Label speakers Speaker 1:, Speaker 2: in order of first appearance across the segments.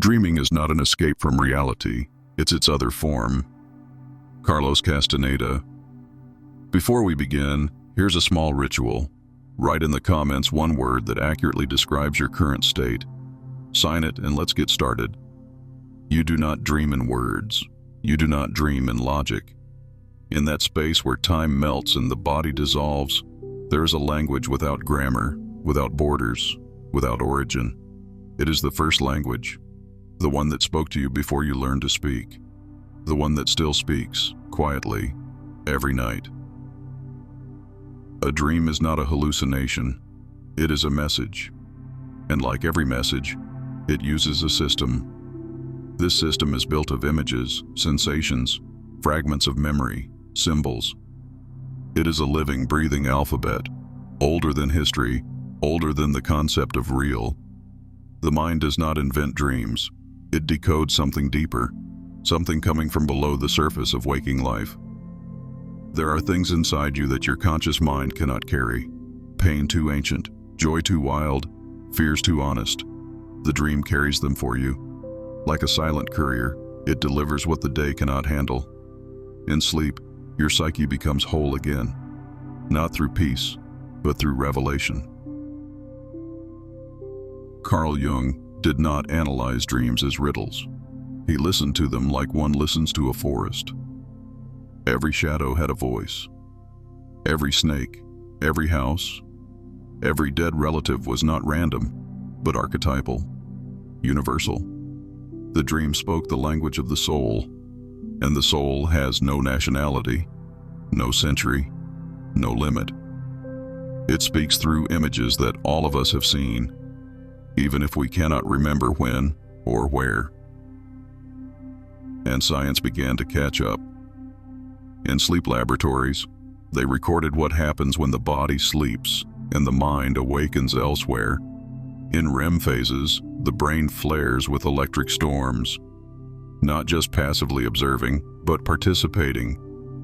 Speaker 1: Dreaming is not an escape from reality, it's its other form. Carlos Castaneda. Before we begin, here's a small ritual. Write in the comments one word that accurately describes your current state. Sign it and let's get started. You do not dream in words. You do not dream in logic. In that space where time melts and the body dissolves, there is a language without grammar, without borders, without origin. It is the first language, the one that spoke to you before you learned to speak, the one that still speaks, quietly, every night. A dream is not a hallucination, it is a message. And like every message, it uses a system. This system is built of images, sensations, fragments of memory, symbols. It is a living, breathing alphabet, older than history, older than the concept of real. The mind does not invent dreams. It decodes something deeper, something coming from below the surface of waking life. There are things inside you that your conscious mind cannot carry. Pain too ancient, joy too wild, fears too honest. The dream carries them for you. Like a silent courier, it delivers what the day cannot handle. In sleep, your psyche becomes whole again, not through peace, but through revelation. Carl Jung did not analyze dreams as riddles. He listened to them like one listens to a forest. Every shadow had a voice. Every snake, every house, every dead relative was not random, but archetypal, universal. The dream spoke the language of the soul, and the soul has no nationality, no century, no limit. It speaks through images that all of us have seen, even if we cannot remember when or where. And science began to catch up. In sleep laboratories, they recorded what happens when the body sleeps and the mind awakens elsewhere. In REM phases, the brain flares with electric storms, not just passively observing, but participating.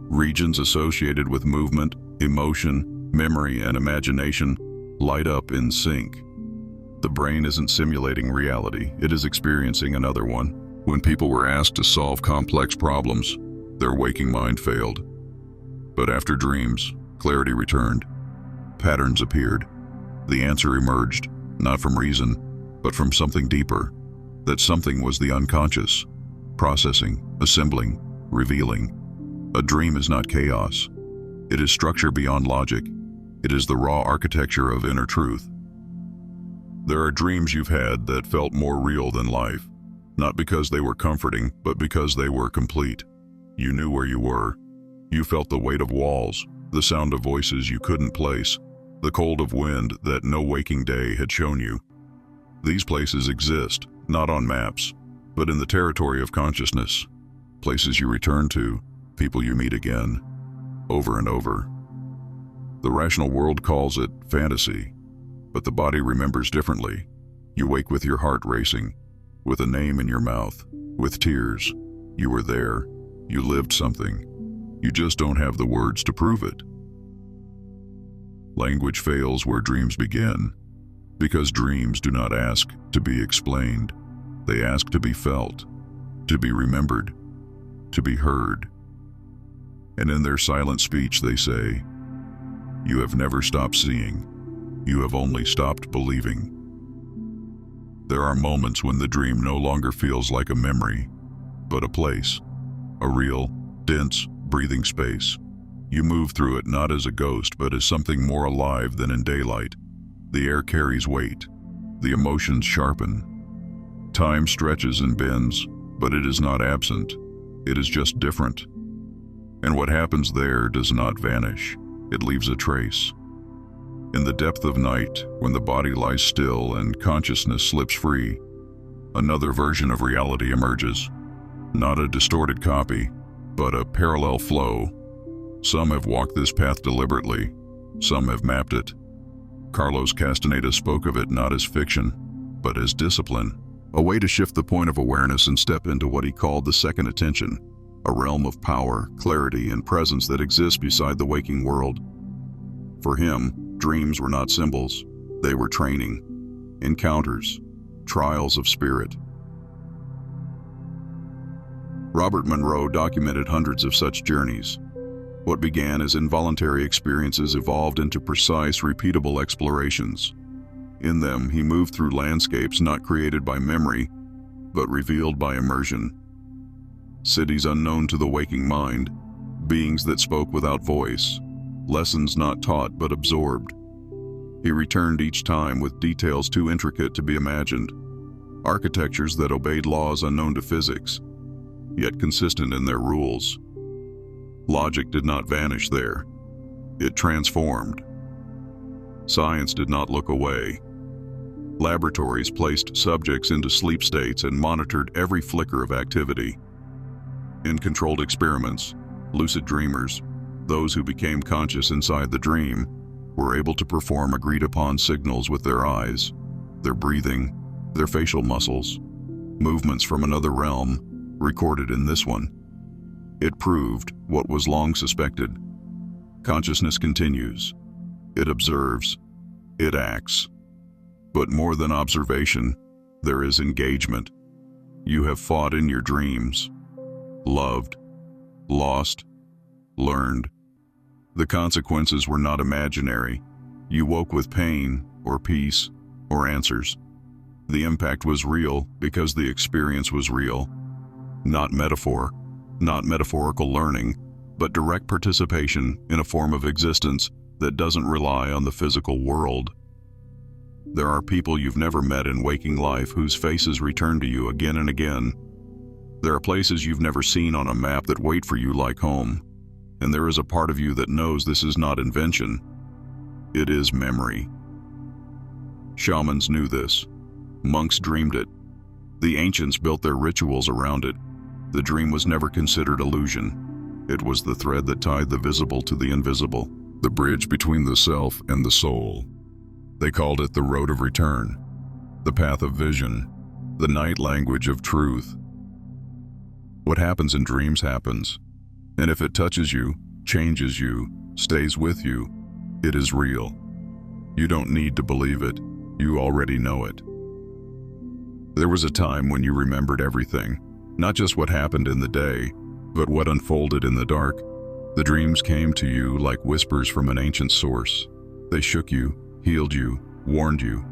Speaker 1: Regions associated with movement, emotion, memory, and imagination light up in sync. The brain isn't simulating reality, it is experiencing another one. When people were asked to solve complex problems, their waking mind failed. But after dreams, clarity returned. Patterns appeared. The answer emerged, not from reason, but from something deeper. That something was the unconscious, processing, assembling, revealing. A dream is not chaos. It is structure beyond logic. It is the raw architecture of inner truth. There are dreams you've had that felt more real than life, not because they were comforting, but because they were complete. You knew where you were. You felt the weight of walls, the sound of voices you couldn't place, the cold of wind that no waking day had shown you. These places exist, not on maps, but in the territory of consciousness. Places you return to, people you meet again, over and over. The rational world calls it fantasy, but the body remembers differently. You wake with your heart racing, with a name in your mouth, with tears. You were there. You lived something. You just don't have the words to prove it. Language fails where dreams begin, because dreams do not ask to be explained. They ask to be felt, to be remembered, to be heard. And in their silent speech they say, "You have never stopped seeing. You have only stopped believing." There are moments when the dream no longer feels like a memory, but a place, a real, dense, breathing space. You move through it not as a ghost, but as something more alive than in daylight. The air carries weight. The emotions sharpen. Time stretches and bends, but it is not absent. It is just different. And what happens there does not vanish. It leaves a trace. In the depth of night, when the body lies still and consciousness slips free, another version of reality emerges. Not a distorted copy, but a parallel flow. Some have walked this path deliberately. Some have mapped it. Carlos Castaneda spoke of it not as fiction, but as discipline. A way to shift the point of awareness and step into what he called the second attention, a realm of power, clarity, and presence that exists beside the waking world. For him, dreams were not symbols. They were training, encounters, trials of spirit. Robert Monroe documented hundreds of such journeys. What began as involuntary experiences evolved into precise, repeatable explorations. In them, he moved through landscapes not created by memory, but revealed by immersion. Cities unknown to the waking mind, beings that spoke without voice, lessons not taught but absorbed. He returned each time with details too intricate to be imagined, architectures that obeyed laws unknown to physics, yet consistent in their rules. Logic did not vanish there. It transformed. Science did not look away. Laboratories placed subjects into sleep states and monitored every flicker of activity. In controlled experiments, lucid dreamers, those who became conscious inside the dream, were able to perform agreed-upon signals with their eyes, their breathing, their facial muscles, movements from another realm, recorded in this one. It proved what was long suspected. Consciousness continues. It observes. It acts. But more than observation, there is engagement. You have fought in your dreams, loved, lost, learned. The consequences were not imaginary. You woke with pain, or peace, or answers. The impact was real because the experience was real. Not metaphor, not metaphorical learning, but direct participation in a form of existence that doesn't rely on the physical world. There are people you've never met in waking life whose faces return to you again and again. There are places you've never seen on a map that wait for you like home. And there is a part of you that knows this is not invention. It is memory. Shamans knew this. Monks dreamed it. The ancients built their rituals around it. The dream was never considered illusion. It was the thread that tied the visible to the invisible, the bridge between the self and the soul. They called it the road of return, the path of vision, the night language of truth. What happens in dreams happens. And if it touches you, changes you, stays with you, it is real. You don't need to believe it. You already know it. There was a time when you remembered everything, not just what happened in the day, but what unfolded in the dark. The dreams came to you like whispers from an ancient source. They shook you, healed you, warned you.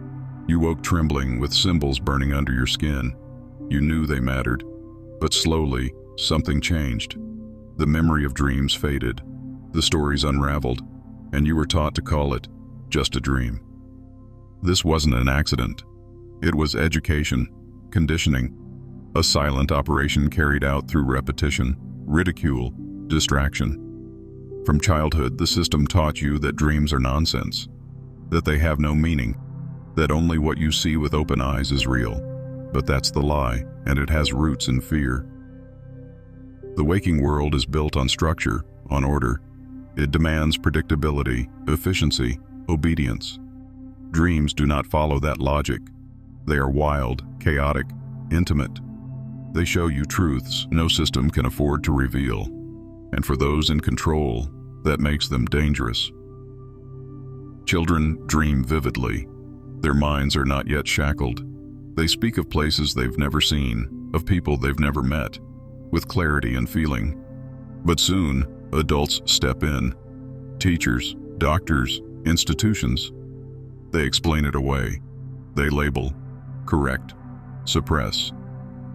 Speaker 1: You woke trembling with symbols burning under your skin. You knew they mattered, but slowly, something changed. The memory of dreams faded, the stories unraveled, and you were taught to call it just a dream. This wasn't an accident. It was education, conditioning, a silent operation carried out through repetition, ridicule, distraction. From childhood, the system taught you that dreams are nonsense, that they have no meaning, that only what you see with open eyes is real. But that's the lie, and it has roots in fear. The waking world is built on structure, on order. It demands predictability, efficiency, obedience. Dreams do not follow that logic. They are wild, chaotic, intimate. They show you truths no system can afford to reveal. And for those in control, that makes them dangerous. Children dream vividly. Their minds are not yet shackled. They speak of places they've never seen, of people they've never met, with clarity and feeling. But soon, adults step in. Teachers, doctors, institutions. They explain it away. They label, correct, suppress.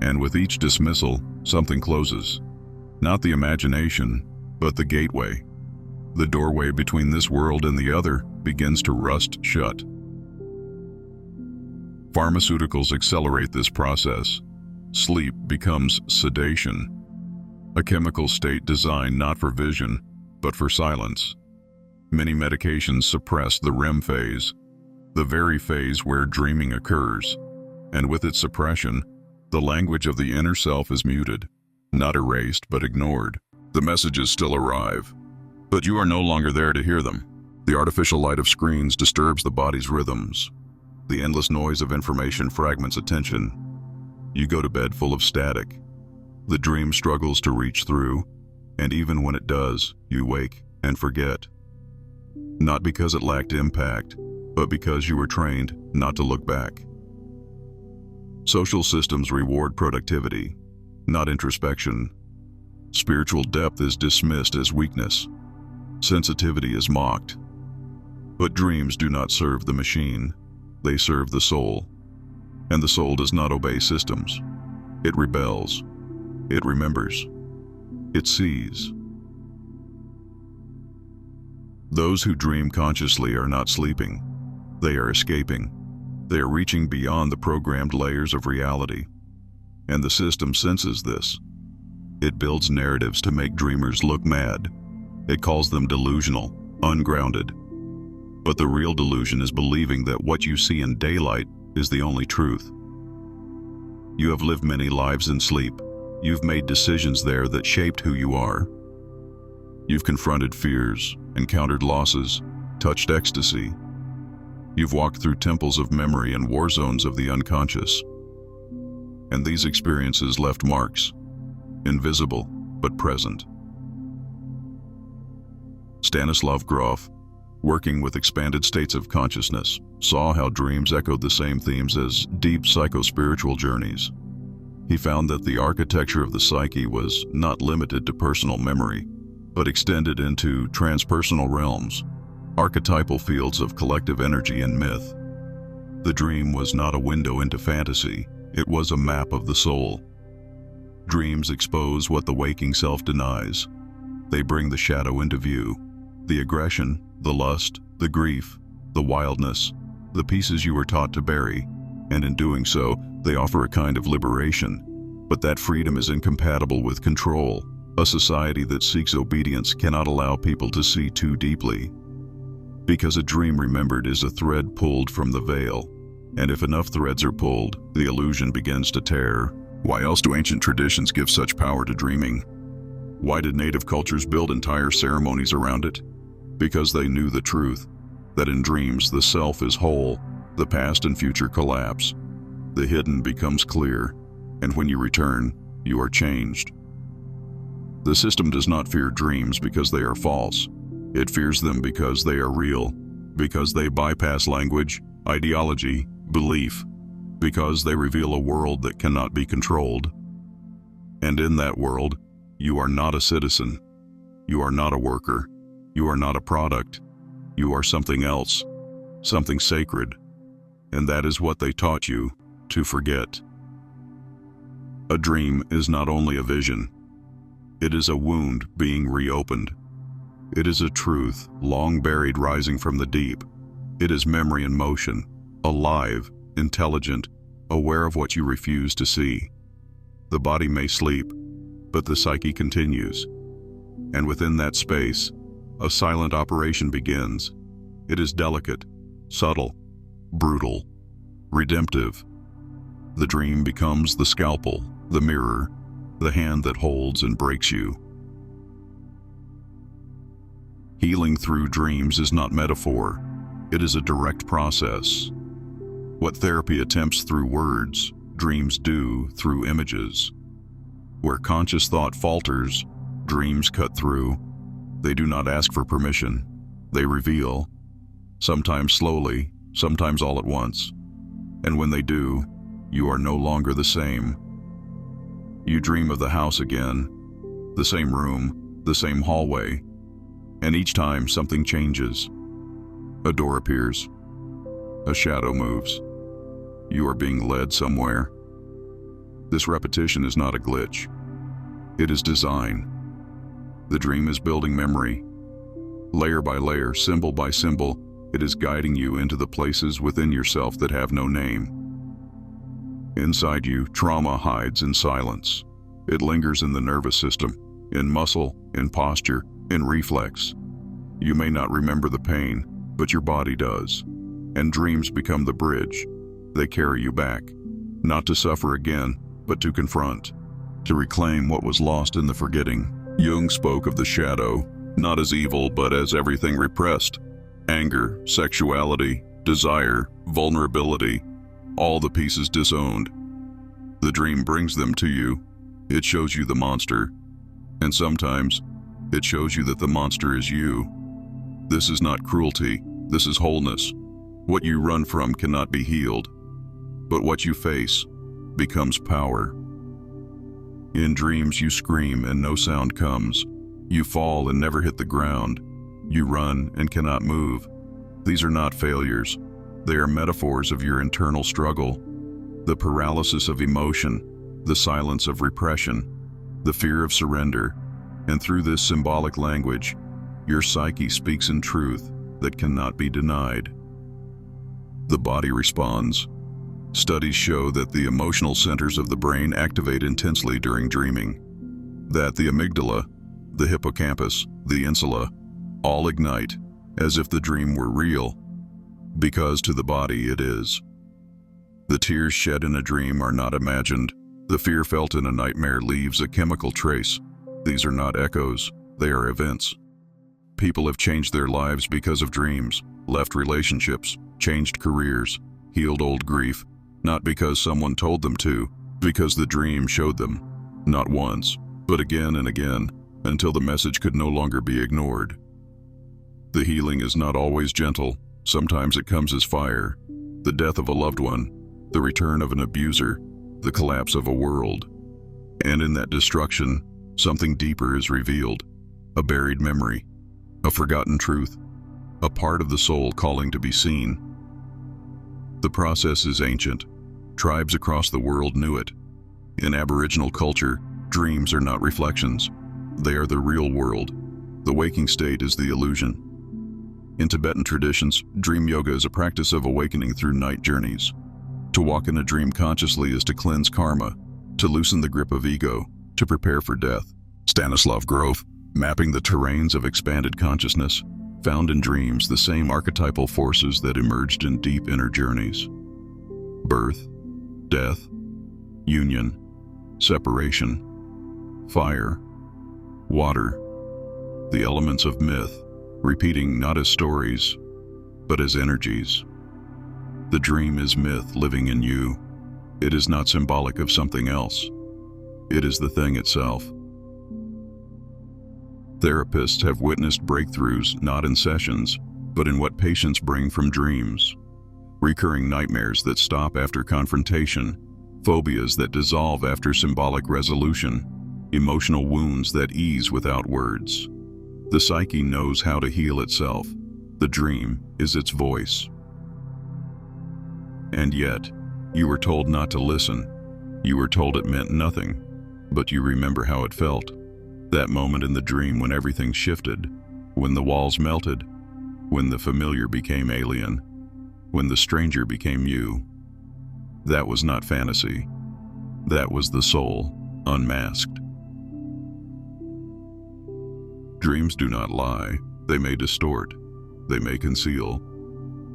Speaker 1: And with each dismissal, something closes. Not the imagination, but the gateway. The doorway between this world and the other begins to rust shut. Pharmaceuticals accelerate this process. Sleep becomes sedation, a chemical state designed not for vision, but for silence. Many medications suppress the REM phase, the very phase where dreaming occurs, and with its suppression, the language of the inner self is muted, not erased but ignored. The messages still arrive, but you are no longer there to hear them. The artificial light of screens disturbs the body's rhythms. The endless noise of information fragments attention. You go to bed full of static. The dream struggles to reach through, and even when it does, you wake and forget. Not because it lacked impact, but because you were trained not to look back. Social systems reward productivity. not introspection. Spiritual depth is dismissed as weakness. Sensitivity is mocked. But dreams do not serve the machine. They serve the soul. And the soul does not obey systems. It rebels. It remembers. It sees. Those who dream consciously are not sleeping. They are escaping. They are reaching beyond the programmed layers of reality. And the system senses this. It builds narratives to make dreamers look mad. It calls them delusional, ungrounded. But the real delusion is believing that what you see in daylight is the only truth. You have lived many lives in sleep. You've made decisions there that shaped who you are. You've confronted fears, encountered losses, touched ecstasy. You've walked through temples of memory and war zones of the unconscious. And these experiences left marks, invisible but present. Stanislav Grof, working with expanded states of consciousness, saw how dreams echoed the same themes as deep psycho-spiritual journeys. He found that the architecture of the psyche was not limited to personal memory, but extended into transpersonal realms, archetypal fields of collective energy and myth. The dream was not a window into fantasy, it was a map of the soul. Dreams expose what the waking self denies. They bring the shadow into view, the aggression, the lust, the grief, the wildness, the pieces you were taught to bury, and in doing so, they offer a kind of liberation. But that freedom is incompatible with control. A society that seeks obedience cannot allow people to see too deeply. Because a dream remembered is a thread pulled from the veil, and if enough threads are pulled, the illusion begins to tear. Why else do ancient traditions give such power to dreaming? Why did native cultures build entire ceremonies around it? Because they knew the truth, that in dreams the self is whole, the past and future collapse. The hidden becomes clear, and when you return, you are changed. The system does not fear dreams because they are false. It fears them because they are real, because they bypass language, ideology, belief, because they reveal a world that cannot be controlled. And in that world, you are not a citizen. You are not a worker. You are not a product. You are something else, something sacred. And that is what they taught you to forget. A dream is not only a vision. It is a wound being reopened. It is a truth long buried rising from the deep. It is memory in motion, alive, intelligent, aware of what you refuse to see. The body may sleep, but the psyche continues. And within that space, a silent operation begins. It is delicate, subtle, brutal, redemptive. The dream becomes the scalpel, the mirror, the hand that holds and breaks you. Healing through dreams is not metaphor. It is a direct process. What therapy attempts through words, dreams do through images. Where conscious thought falters, dreams cut through. They do not ask for permission. They reveal, sometimes slowly, sometimes all at once. And when they do, you are no longer the same. You dream of the house again, the same room, the same hallway, and each time something changes. A door appears. A shadow moves. You are being led somewhere. This repetition is not a glitch. It is design. The dream is building memory. Layer by layer, symbol by symbol, it is guiding you into the places within yourself that have no name. Inside you, trauma hides in silence. It lingers in the nervous system, in muscle, in posture, in reflex. You may not remember the pain, but your body does. And dreams become the bridge. They carry you back, not to suffer again, but to confront, to reclaim what was lost in the forgetting. Jung spoke of the shadow, not as evil, but as everything repressed. Anger, sexuality, desire, vulnerability, all the pieces disowned. The dream brings them to you. It shows you the monster. And sometimes, it shows you that the monster is you. This is not cruelty. This is wholeness. What you run from cannot be healed. But what you face becomes power. In dreams, you scream and no sound comes. You fall and never hit the ground. You run and cannot move. These are not failures. They are metaphors of your internal struggle, the paralysis of emotion, the silence of repression, the fear of surrender. And through this symbolic language, your psyche speaks in truth that cannot be denied. The body responds. Studies show that the emotional centers of the brain activate intensely during dreaming, that the amygdala, the hippocampus, the insula, all ignite as if the dream were real, because to the body it is. The tears shed in a dream are not imagined. The fear felt in a nightmare leaves a chemical trace. These are not echoes, they are events. People have changed their lives because of dreams, left relationships, changed careers, healed old grief, not because someone told them to, because the dream showed them, not once, but again and again, until the message could no longer be ignored. The healing is not always gentle. Sometimes it comes as fire, the death of a loved one, the return of an abuser, the collapse of a world. And in that destruction, something deeper is revealed, a buried memory, a forgotten truth, a part of the soul calling to be seen. The process is ancient. Tribes across the world knew it. In Aboriginal culture, dreams are not reflections. They are the real world. The waking state is the illusion. In Tibetan traditions, dream yoga is a practice of awakening through night journeys. To walk in a dream consciously is to cleanse karma, to loosen the grip of ego, to prepare for death. Stanislav Grof, mapping the terrains of expanded consciousness, found in dreams the same archetypal forces that emerged in deep inner journeys. Birth, death, union, separation, fire, water, the elements of myth, repeating not as stories, but as energies. The dream is myth living in you. It is not symbolic of something else. It is the thing itself. Therapists have witnessed breakthroughs not in sessions, but in what patients bring from dreams. Recurring nightmares that stop after confrontation, phobias that dissolve after symbolic resolution, emotional wounds that ease without words. The psyche knows how to heal itself. The dream is its voice. And yet, you were told not to listen. You were told it meant nothing, but you remember how it felt. That moment in the dream when everything shifted, when the walls melted, when the familiar became alien, when the stranger became you. That was not fantasy. That was the soul, unmasked. Dreams do not lie. They may distort. They may conceal.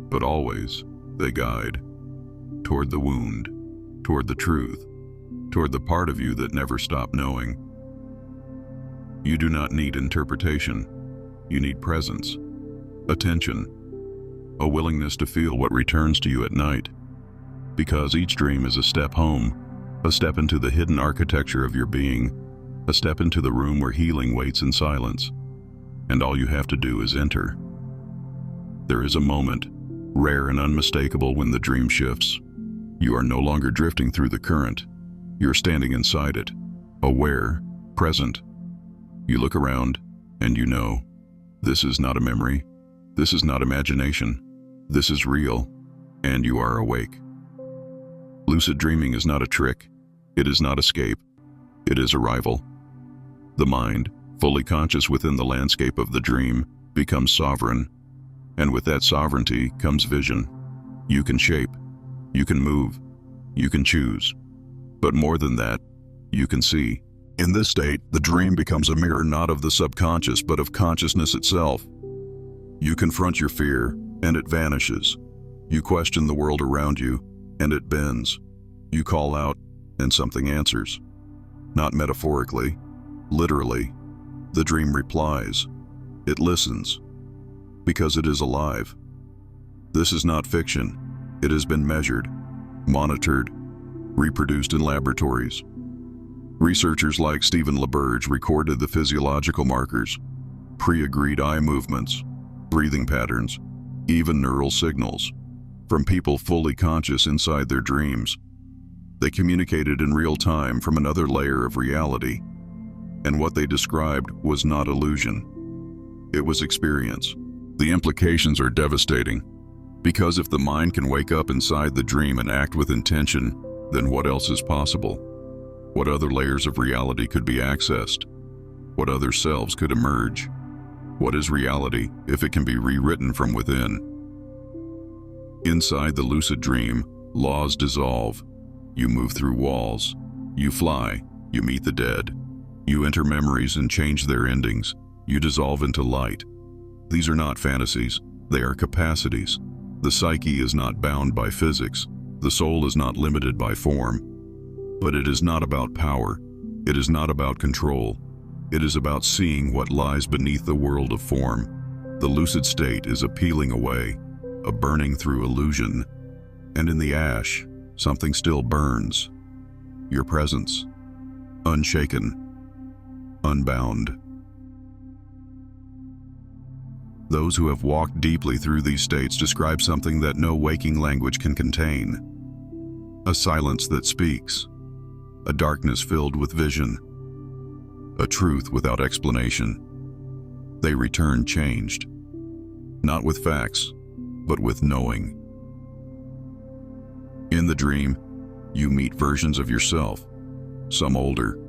Speaker 1: But always, they guide. Toward the wound, toward the truth, toward the part of you that never stopped knowing. You do not need interpretation. You need presence, attention, a willingness to feel what returns to you at night. Because each dream is a step home, a step into the hidden architecture of your being, a step into the room where healing waits in silence. And all you have to do is enter. There is a moment, rare and unmistakable, when the dream shifts. You are no longer drifting through the current. You're standing inside it, aware, present. You look around, and you know, this is not a memory. This is not imagination. This is real, and you are awake. Lucid dreaming is not a trick. It is not escape. It is arrival. The mind, fully conscious within the landscape of the dream, becomes sovereign. And with that sovereignty comes vision. You can shape. You can move. You can choose. But more than that, you can see. In this state, the dream becomes a mirror not of the subconscious, but of consciousness itself. You confront your fear, and it vanishes. You question the world around you, and it bends. You call out, and something answers. Not metaphorically, literally. The dream replies. It listens. Because it is alive. This is not fiction. It has been measured, monitored, reproduced in laboratories. Researchers like Stephen LaBerge recorded the physiological markers, pre-agreed eye movements, breathing patterns, even neural signals, from people fully conscious inside their dreams. They communicated in real time from another layer of reality, and what they described was not illusion. It was experience. The implications are devastating, because if the mind can wake up inside the dream and act with intention, then what else is possible? What other layers of reality could be accessed? What other selves could emerge? What is reality if it can be rewritten from within? Inside the lucid dream, laws dissolve. You move through walls. You fly. You meet the dead. You enter memories and change their endings. You dissolve into light. These are not fantasies. They are capacities. The psyche is not bound by physics. The soul is not limited by form. But it is not about power. It is not about control. It is about seeing what lies beneath the world of form. The lucid state is a peeling away, a burning through illusion. And in the ash, something still burns. Your presence, unshaken, unbound. Those who have walked deeply through these states describe something that no waking language can contain. A silence that speaks, a darkness filled with vision, a truth without explanation. They return changed, not with facts, but with knowing. In the dream, you meet versions of yourself, some older,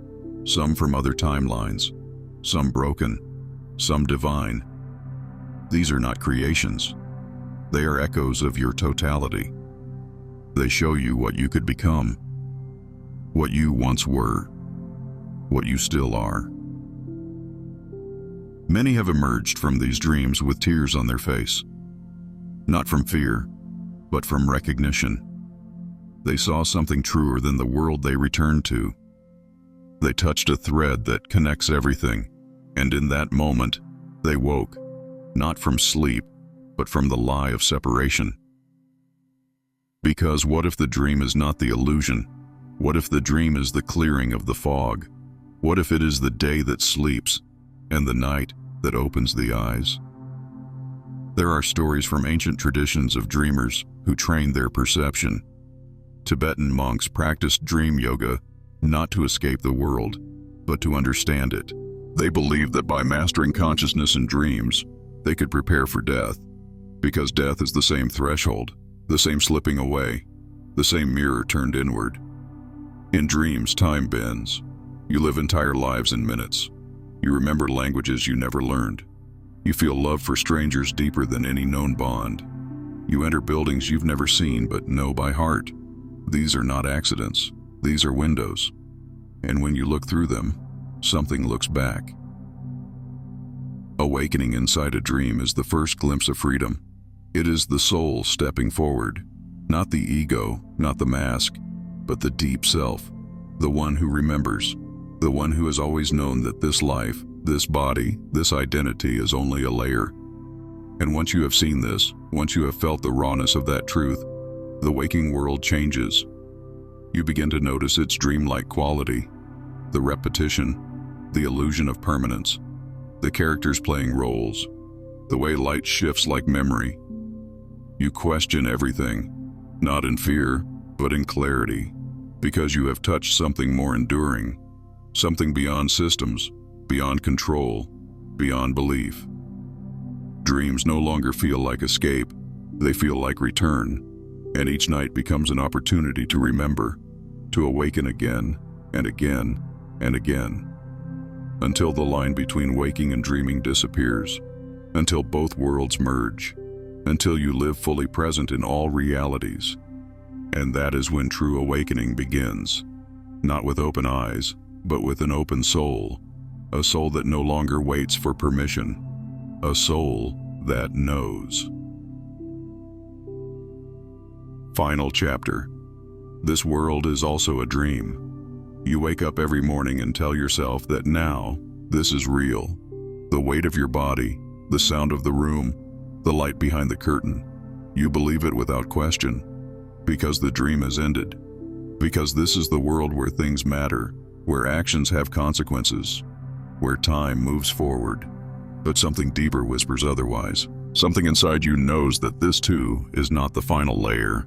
Speaker 1: some from other timelines, some broken, some divine. These are not creations. They are echoes of your totality. They show you what you could become, what you once were, what you still are. Many have emerged from these dreams with tears on their face, not from fear, but from recognition. They saw something truer than the world they returned to. They touched a thread that connects everything, and in that moment, they woke, not from sleep, but from the lie of separation. Because what if the dream is not the illusion? What if the dream is the clearing of the fog? What if it is the day that sleeps and the night that opens the eyes? There are stories from ancient traditions of dreamers who trained their perception. Tibetan monks practiced dream yoga not to escape the world, but to understand it. They believed that by mastering consciousness in dreams, they could prepare for death, because death is the same threshold, the same slipping away, the same mirror turned inward. In dreams, time bends. You live entire lives in minutes. You remember languages you never learned. You feel love for strangers deeper than any known bond. You enter buildings you've never seen but know by heart. These are not accidents. These are windows. And when you look through them, something looks back. Awakening inside a dream is the first glimpse of freedom. It is the soul stepping forward, not the ego, not the mask, but the deep self, the one who remembers, the one who has always known that this life, this body, this identity is only a layer. And once you have seen this, once you have felt the rawness of that truth, the waking world changes. You begin to notice its dreamlike quality, the repetition, the illusion of permanence, the characters playing roles, the way light shifts like memory. You question everything, not in fear, but in clarity, because you have touched something more enduring, something beyond systems, beyond control, beyond belief. Dreams no longer feel like escape, they feel like return, and each night becomes an opportunity to remember, to awaken again and again and again, until the line between waking and dreaming disappears, until both worlds merge, until you live fully present in all realities. And that is when true awakening begins, not with open eyes, but with an open soul, a soul that no longer waits for permission, a soul that knows. Final chapter. This world is also a dream. You wake up every morning and tell yourself that now, this is real. The weight of your body, the sound of the room, the light behind the curtain. You believe it without question, because the dream has ended. Because this is the world where things matter, where actions have consequences, where time moves forward. But something deeper whispers otherwise. Something inside you knows that this too is not the final layer.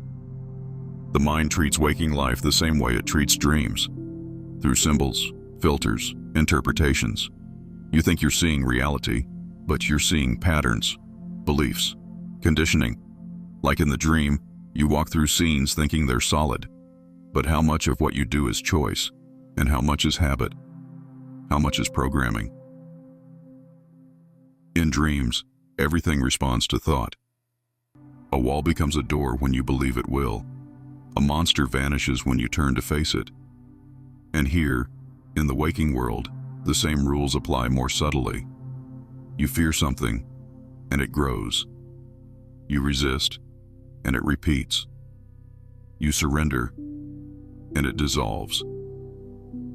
Speaker 1: The mind treats waking life the same way it treats dreams, through symbols, filters, interpretations. You think you're seeing reality, but you're seeing patterns, beliefs, conditioning. Like in the dream, you walk through scenes thinking they're solid. But how much of what you do is choice, and how much is habit? How much is programming? In dreams, everything responds to thought. A wall becomes a door when you believe it will. A monster vanishes when you turn to face it. And here, in the waking world, the same rules apply more subtly. You fear something, and it grows. You resist, and it repeats. You surrender, and it dissolves.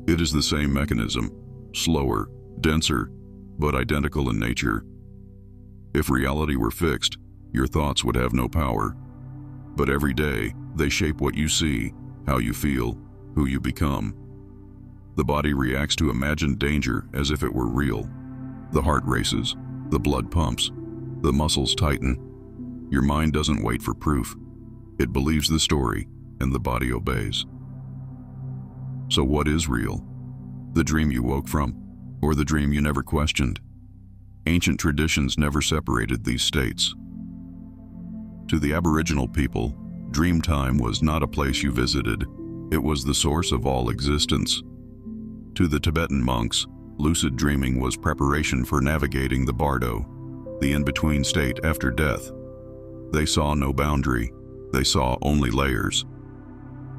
Speaker 1: It is the same mechanism, slower, denser, but identical in nature. If reality were fixed, your thoughts would have no power. But every day, they shape what you see, how you feel, who you become. The body reacts to imagined danger as if it were real. The heart races, the blood pumps, the muscles tighten. Your mind doesn't wait for proof. It believes the story, and the body obeys. So what is real? The dream you woke from, or the dream you never questioned? Ancient traditions never separated these states. To the Aboriginal people, dream time was not a place you visited. It was the source of all existence. To the Tibetan monks, lucid dreaming was preparation for navigating the bardo, the in-between state after death. They saw no boundary. They saw only layers.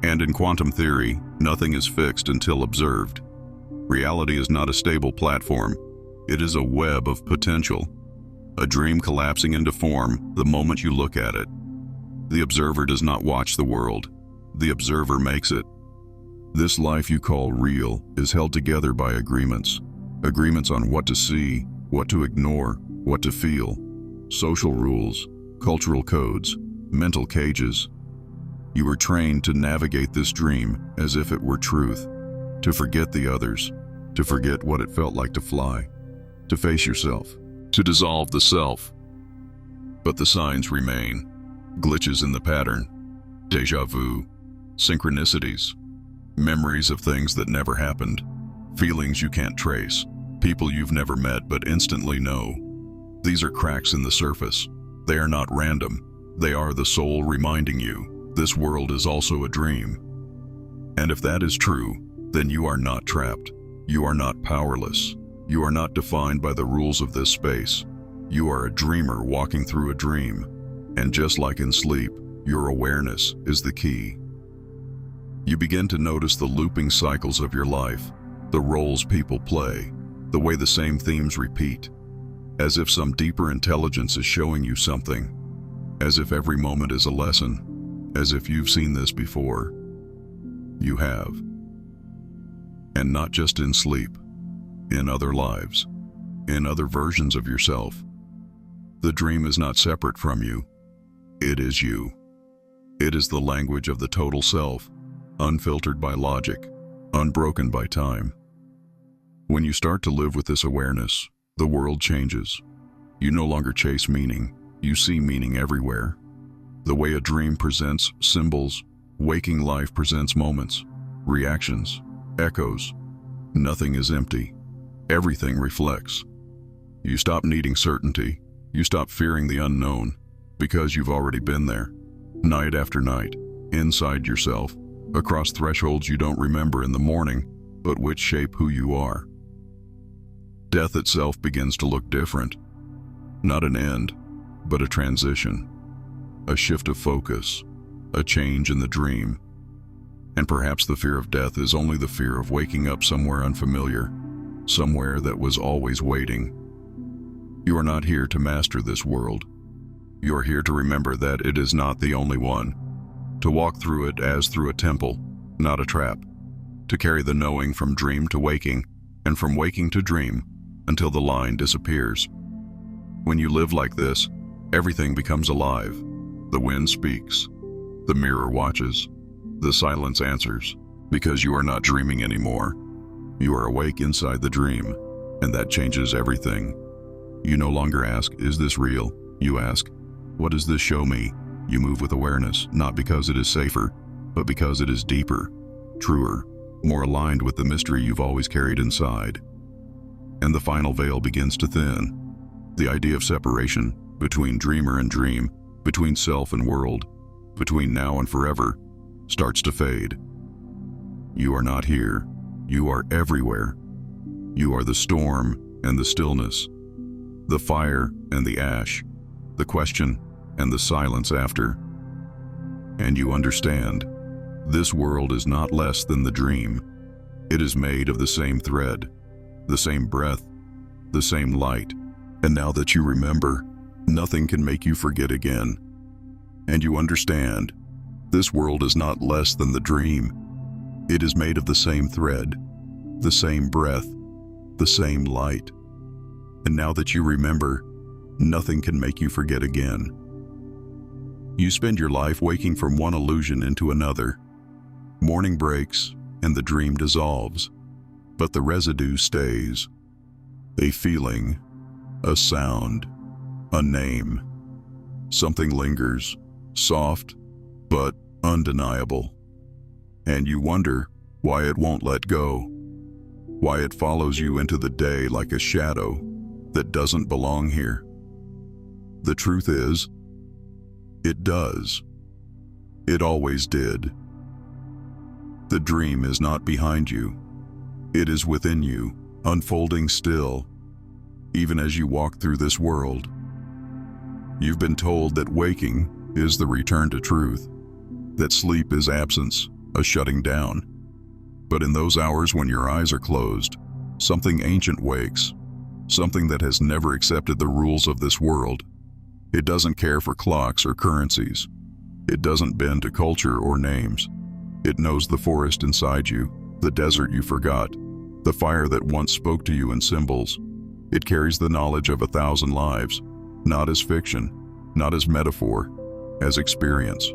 Speaker 1: And in quantum theory, nothing is fixed until observed. Reality is not a stable platform. It is a web of potential, a dream collapsing into form the moment you look at it. The observer does not watch the world. The observer makes it. This life you call real is held together by agreements. Agreements on what to see, what to ignore, what to feel. Social rules, cultural codes, mental cages. You were trained to navigate this dream as if it were truth, to forget the others, to forget what it felt like to fly, to face yourself, to dissolve the self. But the signs remain. Glitches in the pattern, déjà vu, synchronicities, memories of things that never happened, feelings you can't trace, people you've never met but instantly know. These are cracks in the surface. They are not random. They are the soul reminding you this world is also a dream. And if that is true, then you are not trapped. You are not powerless. You are not defined by the rules of this space. You are a dreamer walking through a dream. And just like in sleep, your awareness is the key. You begin to notice the looping cycles of your life, the roles people play, the way the same themes repeat, as if some deeper intelligence is showing you something, as if every moment is a lesson, as if you've seen this before. You have. And not just in sleep, in other lives, in other versions of yourself. The dream is not separate from you. It is you. It is the language of the total self, unfiltered by logic, unbroken by time. When you start to live with this awareness, the world changes. You no longer chase meaning. You see meaning everywhere. The way a dream presents symbols, waking life presents moments, reactions, echoes. Nothing is empty. Everything reflects. You stop needing certainty. You stop fearing the unknown, because you've already been there, night after night, inside yourself, across thresholds you don't remember in the morning, but which shape who you are. Death itself begins to look different. Not an end, but a transition, a shift of focus, a change in the dream. And perhaps the fear of death is only the fear of waking up somewhere unfamiliar, somewhere that was always waiting. You are not here to master this world. You are here to remember that it is not the only one, to walk through it as through a temple, not a trap, to carry the knowing from dream to waking, and from waking to dream, until the line disappears. When you live like this, everything becomes alive. The wind speaks. The mirror watches. The silence answers, because you are not dreaming anymore. You are awake inside the dream, and that changes everything. You no longer ask, is this real? You ask, what does this show me? You move with awareness, not because it is safer, but because it is deeper, truer, more aligned with the mystery you've always carried inside. And the final veil begins to thin. The idea of separation between dreamer and dream, between self and world, between now and forever, starts to fade. You are not here. You are everywhere. You are the storm and the stillness, the fire and the ash, the question and the silence after. And you understand, this world is not less than the dream. It is made of the same thread, the same breath, the same light. And now that you remember, nothing can make you forget again. And you understand, this world is not less than the dream. It is made of the same thread, the same breath, the same light. And now that you remember, nothing can make you forget again. You spend your life waking from one illusion into another. Morning breaks and the dream dissolves, but the residue stays. A feeling, a sound, a name. Something lingers, soft but undeniable. And you wonder why it won't let go, why it follows you into the day like a shadow that doesn't belong here. The truth is, it does. It always did. The dream is not behind you. It is within you, unfolding still, even as you walk through this world. You've been told that waking is the return to truth, that sleep is absence, a shutting down. But in those hours when your eyes are closed, something ancient wakes, something that has never accepted the rules of this world. It doesn't care for clocks or currencies. It doesn't bend to culture or names. It knows the forest inside you, the desert you forgot, the fire that once spoke to you in symbols. It carries the knowledge of 1,000 lives, not as fiction, not as metaphor, as experience.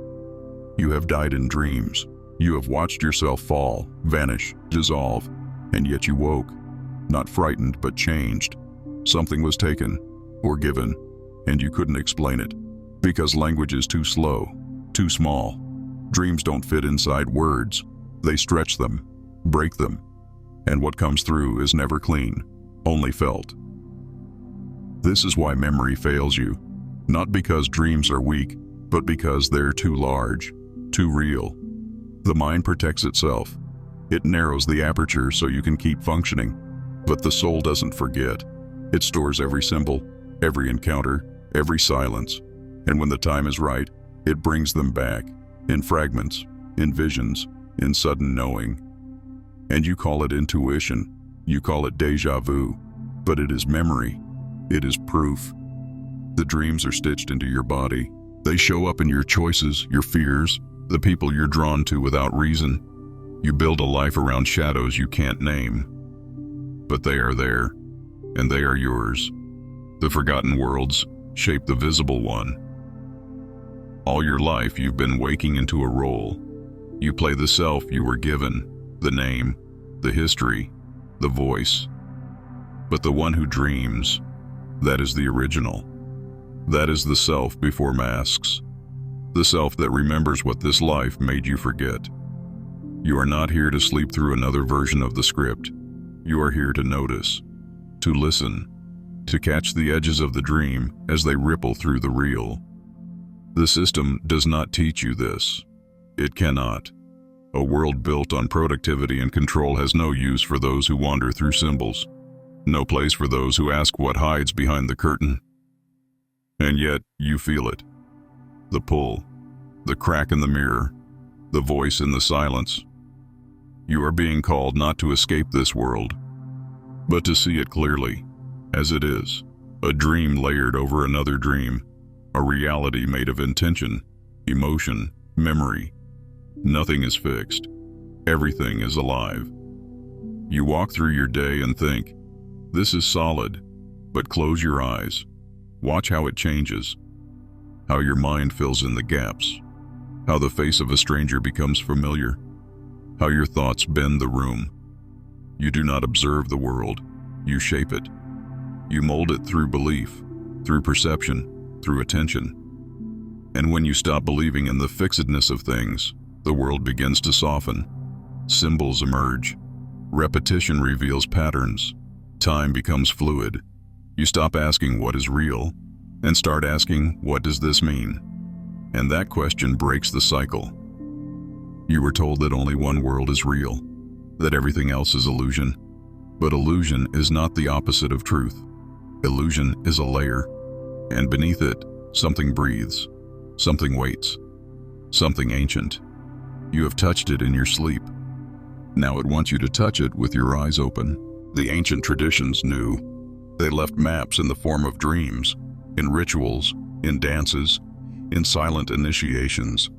Speaker 1: You have died in dreams. You have watched yourself fall, vanish, dissolve, and yet you woke, not frightened but changed. Something was taken, or given, and you couldn't explain it, because language is too slow, too small. Dreams don't fit inside words. They stretch them, break them, and what comes through is never clean, only felt. This is why memory fails you, not because dreams are weak, but because they're too large, too real. The mind protects itself. It narrows the aperture so you can keep functioning, but the soul doesn't forget. It stores every symbol, every encounter, every silence, and when the time is right, it brings them back, in fragments, in visions, in sudden knowing. And you call it intuition, you call it déjà vu, but it is memory, it is proof. The dreams are stitched into your body. They show up in your choices, your fears, the people you're drawn to without reason. You build a life around shadows you can't name, but they are there, and they are yours. The forgotten worlds shape the visible one. All your life you've been waking into a role. You play the self you were given, the name, the history, the voice. But the one who dreams, that is the original. That is the self before masks. The self that remembers what this life made you forget. You are not here to sleep through another version of the script. You are here to notice, to listen, to catch the edges of the dream as they ripple through the real. The system does not teach you this. It cannot. A world built on productivity and control has no use for those who wander through symbols. No place for those who ask what hides behind the curtain. And yet, you feel it. The pull, the crack in the mirror, the voice in the silence. You are being called not to escape this world, but to see it clearly, as it is, a dream layered over another dream, a reality made of intention, emotion, memory. Nothing is fixed. Everything is alive. You walk through your day and think, this is solid, but close your eyes. Watch how it changes, how your mind fills in the gaps, how the face of a stranger becomes familiar, how your thoughts bend the room. You do not observe the world, you shape it. You mold it through belief, through perception, through attention. And when you stop believing in the fixedness of things, The world begins to soften. Symbols emerge. Repetition reveals patterns. Time becomes fluid. You stop asking what is real and start asking, what does this mean? And that question breaks the cycle. You were told that only one world is real, that everything else is illusion. But illusion is not the opposite of truth. Illusion is a layer, and beneath it, something breathes, something waits, something ancient. You have touched it in your sleep. Now it wants you to touch it with your eyes open. The ancient traditions knew. They left maps in the form of dreams, in rituals, in dances, in silent initiations.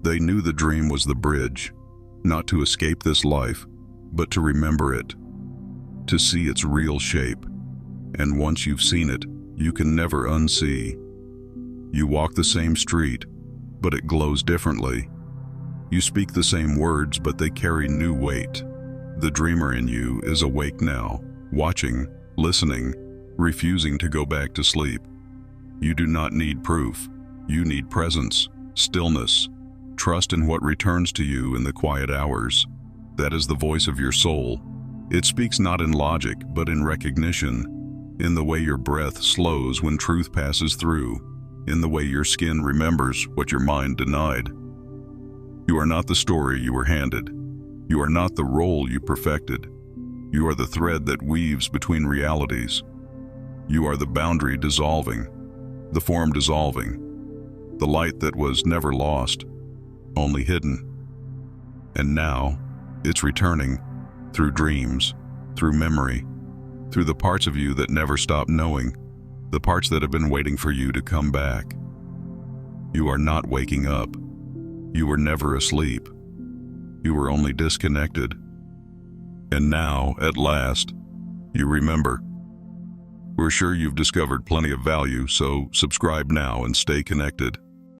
Speaker 1: They knew the dream was the bridge, not to escape this life, but to remember it, to see its real shape. And once you've seen it, you can never unsee. You walk the same street, but it glows differently. You speak the same words, but they carry new weight. The dreamer in you is awake now, watching, listening, refusing to go back to sleep. You do not need proof. You need presence, stillness, trust in what returns to you in the quiet hours. That is the voice of your soul. It speaks not in logic, but in recognition, in the way your breath slows when truth passes through, in the way your skin remembers what your mind denied. You are not the story you were handed. You are not the role you perfected. You are the thread that weaves between realities. You are the boundary dissolving, the form dissolving, the light that was never lost, only hidden. And now, it's returning, through dreams, through memory, through the parts of you that never stop knowing, the parts that have been waiting for you to come back. You are not waking up. You were never asleep. You were only disconnected. And now, at last, you remember. We're sure you've discovered plenty of value, so subscribe now and stay connected.